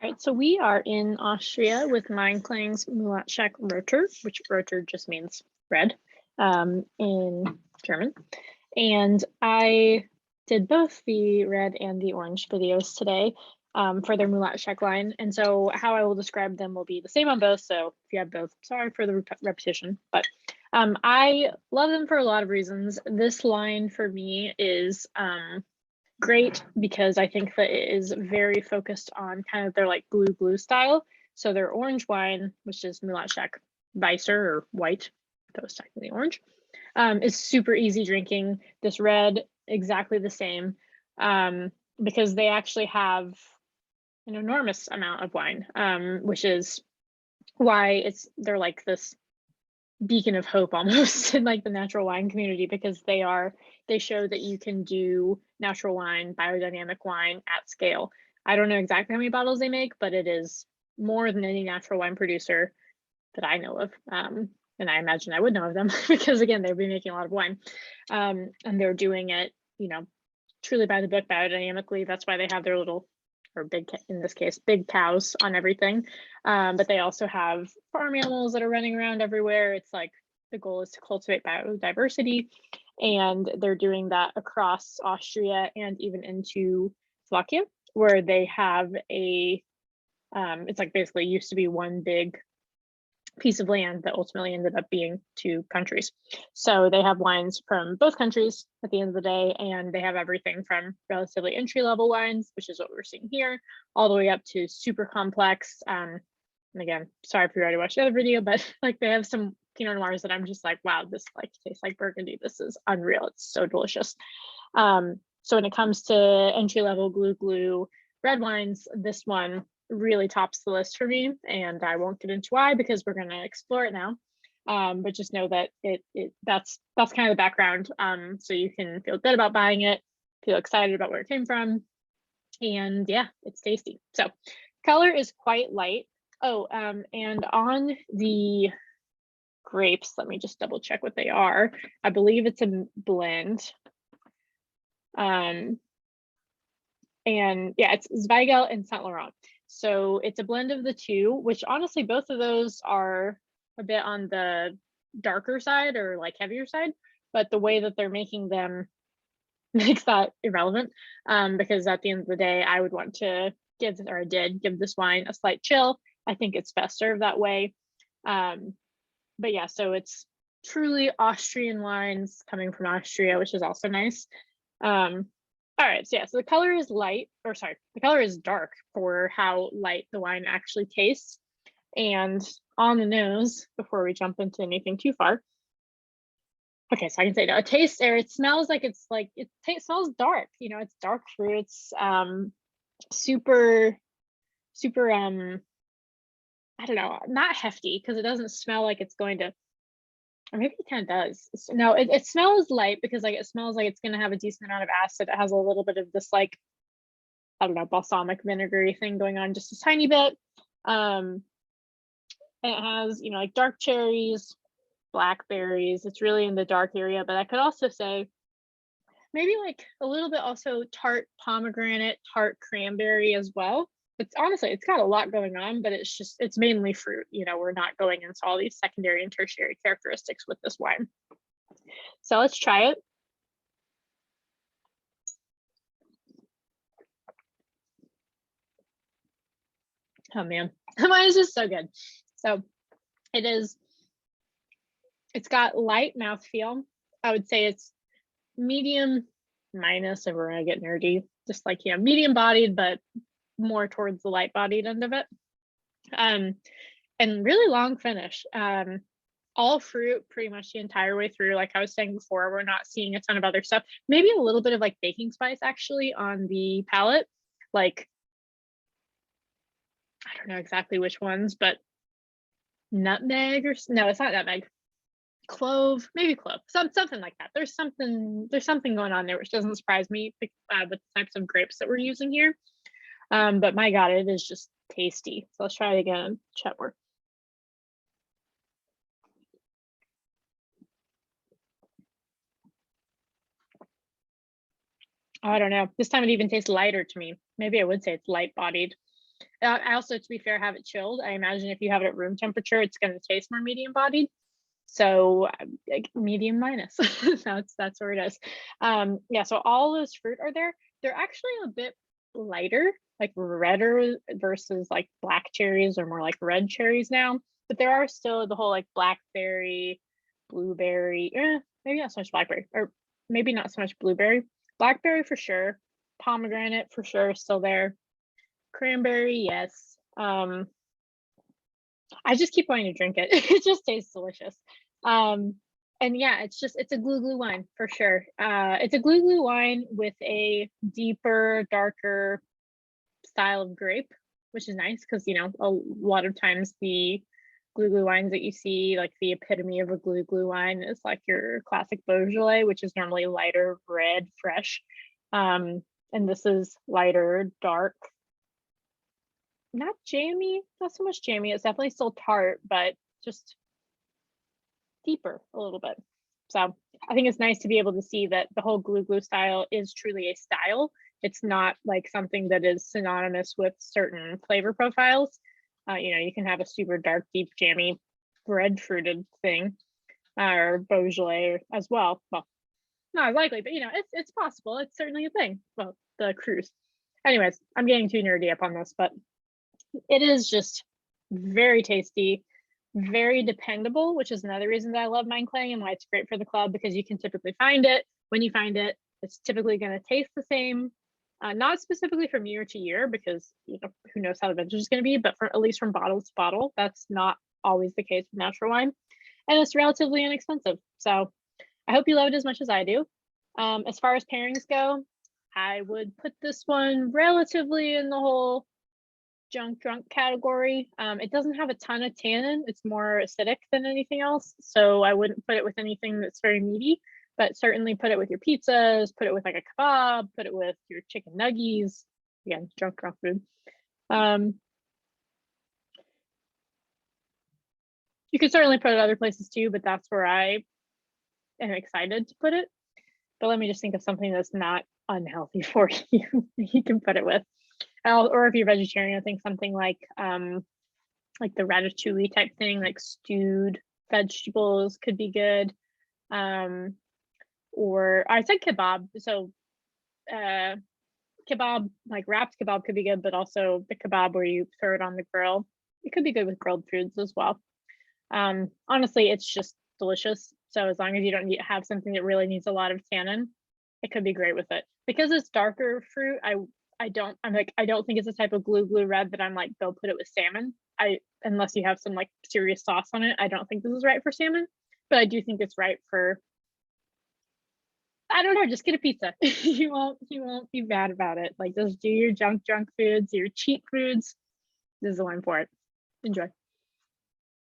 All right, so we are in Austria with Meinklang's Mulatschak Roter, which Roter just means red in German. And I did both the red and the orange videos today for their Mulatschak line. And so how I will describe them will be the same on both. So if you have both, sorry for the repetition, but I love them for a lot of reasons. This line for me is great because I think that it is very focused on kind of their like glue style. So their orange wine, which is Mulatschak Weißer or white, that was technically orange, is super easy drinking. This red, exactly the same, because they actually have an enormous amount of wine, which is why they're like this beacon of hope almost in like the natural wine community, because they show that you can do natural wine, biodynamic wine at scale. I don't know exactly how many bottles they make, but it is more than any natural wine producer that I know of. And I imagine I would know of them because again, they've been making a lot of wine. And they're doing it, truly by the book, biodynamically. That's why they have their little, or big, in this case, big cows on everything. But they also have farm animals that are running around everywhere. It's like the goal is to cultivate biodiversity. And they're doing that across Austria and even into Slovakia, where they have it's like basically used to be one big piece of land that ultimately ended up being two countries. So they have wines from both countries at the end of the day, and they have everything from relatively entry-level wines, which is what we're seeing here, all the way up to super complex. And again, sorry if you already watched the other video, but like they have some Pinot Noirs that I'm just like, wow, this like tastes like Burgundy. This is unreal. It's so delicious. So when it comes to entry-level Glou red wines, this one really tops the list for me, and I won't get into why because we're going to explore it now. But just know that that's kind of the background, so you can feel good about buying it, feel excited about where it came from, and yeah, it's tasty. So color is quite light. Oh, and on the grapes, let me just double check what they are. I believe it's a blend. And yeah, it's Zweigelt and Saint Laurent. So it's a blend of the two, which honestly, both of those are a bit on the darker side or like heavier side, but the way that they're making them makes that irrelevant, because at the end of the day, I would want to give, or I did give this wine a slight chill. I think it's best served that way. But yeah, so it's truly Austrian wines coming from Austria, which is also nice. All right, so yeah, so the color is light, or sorry, the color is dark for how light the wine actually tastes. And on the nose, before we jump into anything too far, okay, so I can say no, it tastes, or it smells like it smells dark. It's dark fruits, super, I don't know, not hefty, because it doesn't smell like it's going to, or maybe it kind of does. No, it smells light because like it smells like it's going to have a decent amount of acid. It has a little bit of this like, I don't know, balsamic vinegary thing going on just a tiny bit. And it has, like dark cherries, blackberries. It's really in the dark area, but I could also say maybe like a little bit also tart pomegranate, tart cranberry as well. It's got a lot going on, but it's mainly fruit. We're not going into all these secondary and tertiary characteristics with this wine. So let's try it. Oh man, mine is just so good. So it's got light mouthfeel. I would say it's medium minus, if we're gonna get nerdy, just like, medium bodied, but more towards the light bodied end of it. And really long finish. All fruit pretty much the entire way through. Like I was saying before, we're not seeing a ton of other stuff. Maybe a little bit of like baking spice actually on the palate. Like, I don't know exactly which ones, but nutmeg, or no, it's not nutmeg. Clove, maybe clove, something like that. There's something going on there, which doesn't surprise me with the types of grapes that we're using here. But my God, it is just tasty. So let's try it again, chat more. I don't know. This time it even tastes lighter to me. Maybe I would say it's light bodied. I also, to be fair, have it chilled. I imagine if you have it at room temperature, it's going to taste more medium bodied. So like medium minus, that's where it is. Yeah, so all those fruit are there. They're actually a bit lighter, like redder versus like black cherries or more like red cherries now. But there are still the whole like blackberry, blueberry, maybe not so much blackberry, or maybe not so much blueberry. Blackberry for sure. Pomegranate for sure, still there. Cranberry, yes. I just keep wanting to drink it. It just tastes delicious. And yeah, it's a glou wine for sure. It's a glou wine with a deeper, darker style of grape, which is nice because, you know, a lot of times the glou wines that you see, like the epitome of a glou wine is like your classic Beaujolais, which is normally lighter, red, fresh. And this is lighter, dark, not jammy, not so much jammy. It's definitely still tart, but just deeper a little bit. So I think it's nice to be able to see that the whole glou style is truly a style. It's not like something that is synonymous with certain flavor profiles. You know, you can have a super dark, deep, jammy, breadfruited thing, or Beaujolais as well. Well, not as likely, but you know, it's possible. It's certainly a thing. Well, the cruise. Anyways, I'm getting too nerdy up on this, but it is just very tasty, very dependable, which is another reason that I love Meinklang and why it's great for the club, because you can typically find it. When you find it, it's typically going to taste the same. Not specifically from year to year, because you know, who knows how the vintage is going to be, but at least from bottle to bottle, that's not always the case with natural wine. And it's relatively inexpensive. So I hope you love it as much as I do. As far as pairings go, I would put this one relatively in the whole junk drunk category. It doesn't have a ton of tannin. It's more acidic than anything else. So I wouldn't put it with anything that's very meaty, but certainly put it with your pizzas, put it with like a kebab, put it with your chicken nuggies. Again, drunk food. You could certainly put it other places too, but that's where I am excited to put it. But let me just think of something that's not unhealthy for you. You can put it with. Or if you're vegetarian, I think something like the ratatouille type thing, like stewed vegetables could be good. Or I said kebab, so kebab, like wrapped kebab could be good, but also the kebab where you throw it on the grill. It could be good with grilled foods as well. Honestly, it's just delicious. So as long as you don't have something that really needs a lot of tannin, it could be great with it. Because it's darker fruit, I don't think it's a type of glou red that I'm like, they'll put it with salmon. Unless you have some like serious sauce on it, I don't think this is right for salmon, but I do think it's right for, I don't know, just get a pizza. you won't be bad about it. Like, just do your junk foods, your cheap foods. This is the one for it. Enjoy.